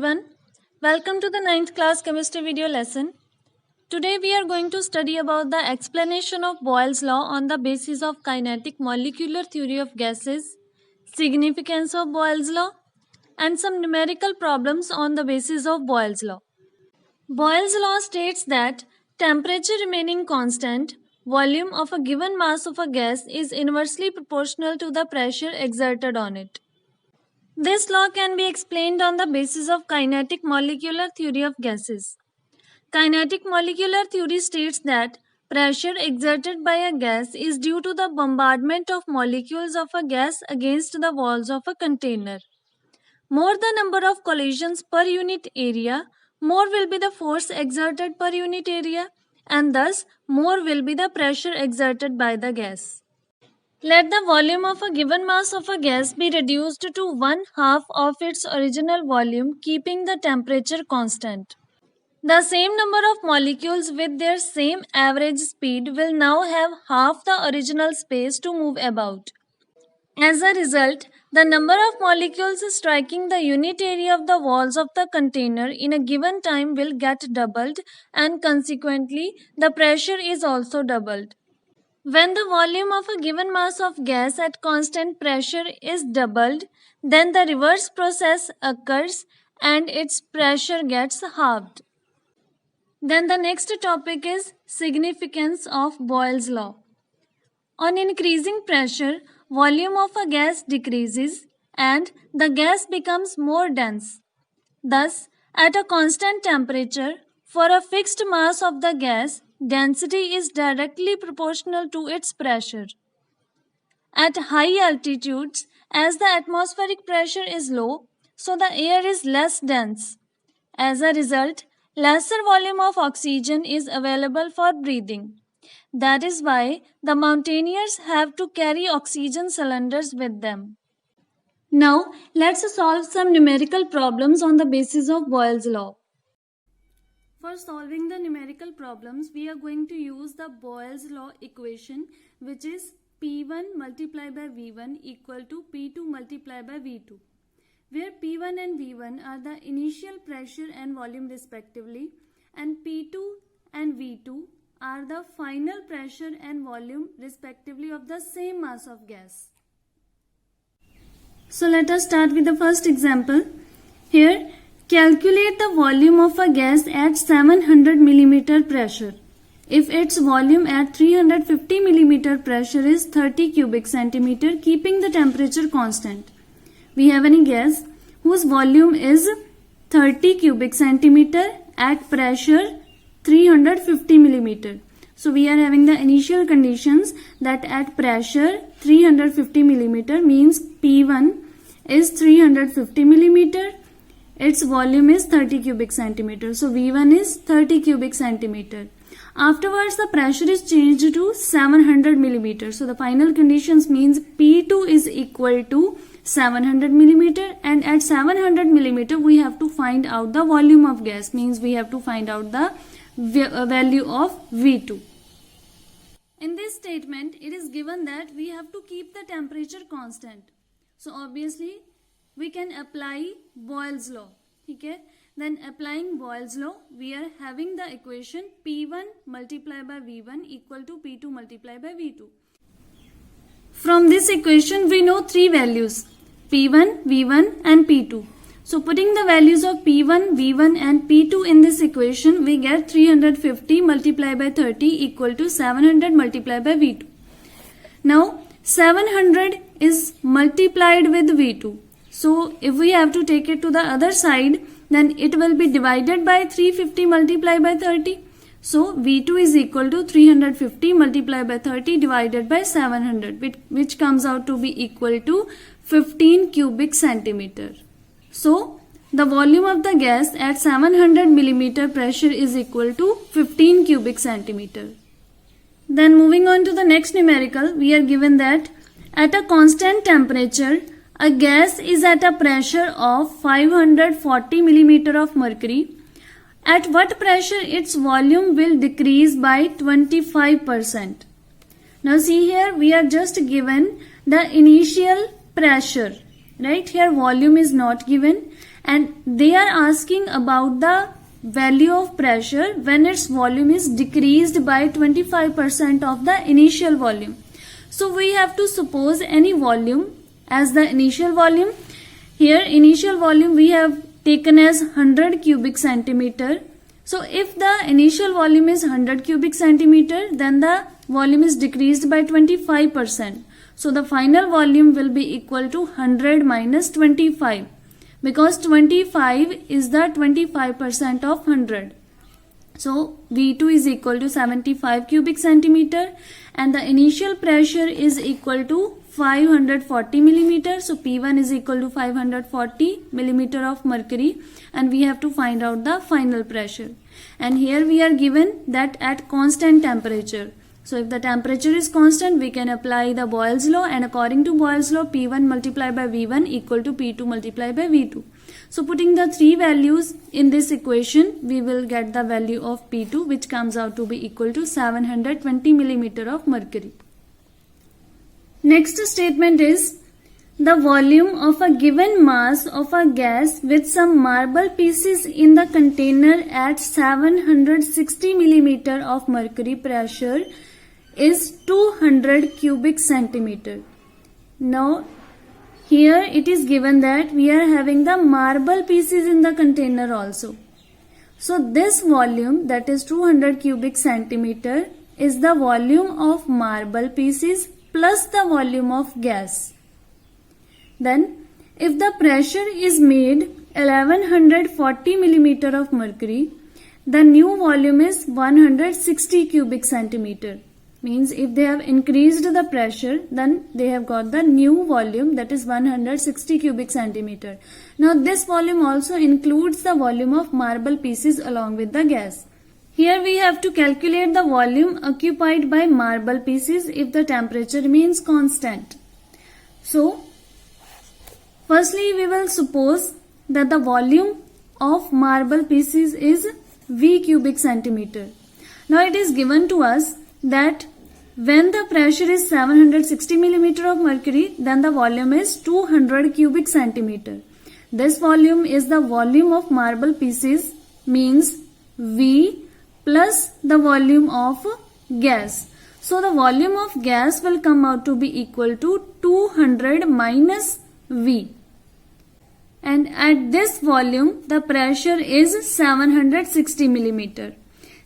everyone. Welcome to the 9th class chemistry video lesson. Today we are going to study about the explanation of Boyle's law on the basis of kinetic molecular theory of gases, significance of Boyle's law, and some numerical problems on the basis of Boyle's law. Boyle's law states that temperature remaining constant, volume of a given mass of a gas is inversely proportional to the pressure exerted on it. This law can be explained on the basis of kinetic molecular theory of gases. Kinetic molecular theory states that pressure exerted by a gas is due to the bombardment of molecules of a gas against the walls of a container. More the number of collisions per unit area, more will be the force exerted per unit area, and thus more will be the pressure exerted by the gas. Let the volume of a given mass of a gas be reduced to 1/2 of its original volume, keeping the temperature constant. The same number of molecules with their same average speed will now have half the original space to move about. As a result, the number of molecules striking the unit area of the walls of the container in a given time will get doubled, and consequently, the pressure is also doubled. When the volume of a given mass of gas at constant pressure is doubled, then the reverse process occurs and its pressure gets halved. Then the next topic is significance of Boyle's law. On increasing pressure, volume of a gas decreases and the gas becomes more dense. Thus, at a constant temperature, for a fixed mass of the gas, density is directly proportional to its pressure. At high altitudes, as the atmospheric pressure is low, so the air is less dense. As a result, lesser volume of oxygen is available for breathing. That is why the mountaineers have to carry oxygen cylinders with them. Now, let's solve some numerical problems on the basis of Boyle's law. For solving the numerical problems, we are going to use the Boyle's law equation, which is P1 multiplied by V1 equal to P2 multiplied by V2, where P1 and V1 are the initial pressure and volume respectively, and P2 and V2 are the final pressure and volume respectively of the same mass of gas. So let us start with the first example. Here, calculate the volume of a gas at 700 mm pressure if its volume at 350 mm pressure is 30 cubic centimeter, keeping the temperature constant. We have any gas whose volume is 30 cubic centimeter at pressure 350 mm. So we are having the initial conditions that at pressure 350 mm means P1 is 350 mm. Its volume is 30 cubic centimeter. So V1 is 30 cubic centimeter. Afterwards, the pressure is changed to 700 millimeter. So the final conditions means P2 is equal to 700 millimeter, and at 700 millimeter we have to find out the volume of gas, means we have to find out the value of V2. In this statement, it is given that we have to keep the temperature constant. So obviously, we can apply Boyle's law. Okay? Then applying Boyle's law, we are having the equation P1 multiplied by V1 equal to P2 multiplied by V2. From this equation, we know three values, P1, V1 and P2. So putting the values of P1, V1 and P2 in this equation, we get 350 multiplied by 30 equal to 700 multiplied by V2. Now, 700 is multiplied with V2. So if we have to take it to the other side, then it will be divided by 350 multiplied by 30. So V2 is equal to 350 multiplied by 30 divided by 700, which comes out to be equal to 15 cubic centimeter. So the volume of the gas at 700 millimeter pressure is equal to 15 cubic centimeter. Then moving on to the next numerical, we are given that at a constant temperature, a gas is at a pressure of 540 millimeter of mercury. At what pressure its volume will decrease by 25%? Now see here, we are just given the initial pressure, right? Here volume is not given, and they are asking about the value of pressure when its volume is decreased by 25% of the initial volume. So we have to suppose any volume as the initial volume. Here initial volume we have taken as 100 cubic centimeter. So if the initial volume is 100 cubic centimeter, then the volume is decreased by 25%. So the final volume will be equal to 100 minus 25, because 25 is the 25% of 100. So V2 is equal to 75 cubic centimeter and the initial pressure is equal to 540 millimeter. So P1 is equal to 540 millimeter of mercury, and we have to find out the final pressure. And here we are given that at constant temperature. So if the temperature is constant, we can apply the Boyle's law, and according to Boyle's law, P1 multiplied by V1 equal to P2 multiplied by V2. So putting the three values in this equation, we will get the value of P2, which comes out to be equal to 720 millimeter of mercury. Next statement is, the volume of a given mass of a gas with some marble pieces in the container at 760 millimeter of mercury pressure is 200 cubic centimeter. Now here it is given that we are having the marble pieces in the container also. So this volume, that is 200 cubic centimeter, is the volume of marble pieces plus the volume of gas. Then if the pressure is made 1140 millimeter of mercury, the new volume is 160 cubic centimeter. Means if they have increased the pressure, then they have got the new volume, that is 160 cubic centimeter. Now this volume also includes the volume of marble pieces along with the gas. Here we have to calculate the volume occupied by marble pieces if the temperature remains constant. So firstly we will suppose that the volume of marble pieces is V cubic centimeter. Now it is given to us that when the pressure is 760 millimeter of mercury, then the volume is 200 cubic centimeter. This volume is the volume of marble pieces, means V plus the volume of gas. So the volume of gas will come out to be equal to 200 minus V. And at this volume the pressure is 760 millimeter.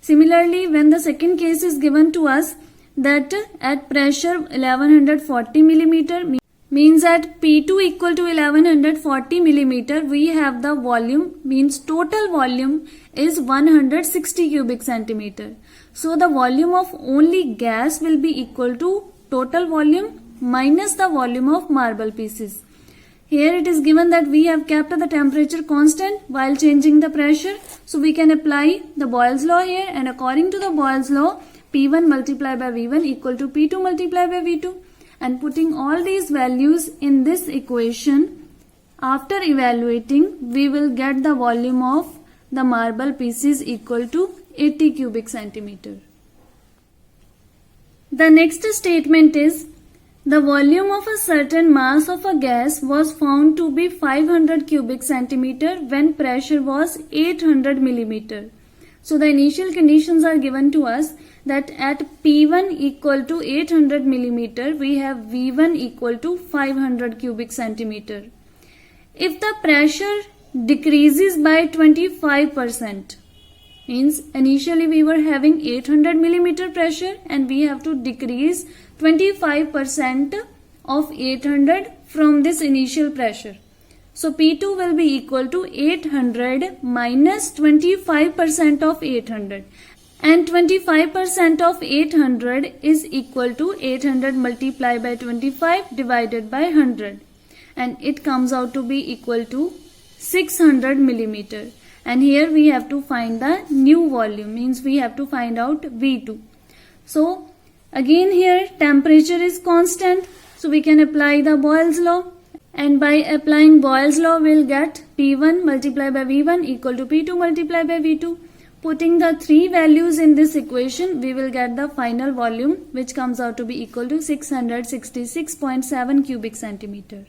Similarly, when the second case is given to us that at pressure 1140 millimeter, means at P2 equal to 1140 millimeter, we have the volume, means total volume is 160 cubic centimeter. So the volume of only gas will be equal to total volume minus the volume of marble pieces. Here it is given that we have kept the temperature constant while changing the pressure. So we can apply the Boyle's law here, and according to the Boyle's law, P1 multiplied by V1 equal to P2 multiplied by V2. And putting all these values in this equation, after evaluating, we will get the volume of the marble pieces equal to 80 cubic centimeter. The next statement is, the volume of a certain mass of a gas was found to be 500 cubic centimeter when pressure was 800 millimeter. So the initial conditions are given to us that at P1 equal to 800 millimeter, we have V1 equal to 500 cubic centimeter. If the pressure decreases by 25%, means initially we were having 800 millimeter pressure and we have to decrease 25% of 800 from this initial pressure. So P2 will be equal to 800 minus 25% of 800. And 25% of 800 is equal to 800 multiplied by 25 divided by 100. And it comes out to be equal to 600 millimeter. And here we have to find the new volume, means we have to find out V2. So again here temperature is constant, so we can apply the Boyle's law, and by applying Boyle's law we'll get P1 multiplied by V1 equal to P2 multiplied by V2. Putting the three values in this equation, we will get the final volume, which comes out to be equal to 666.7 cubic centimeter.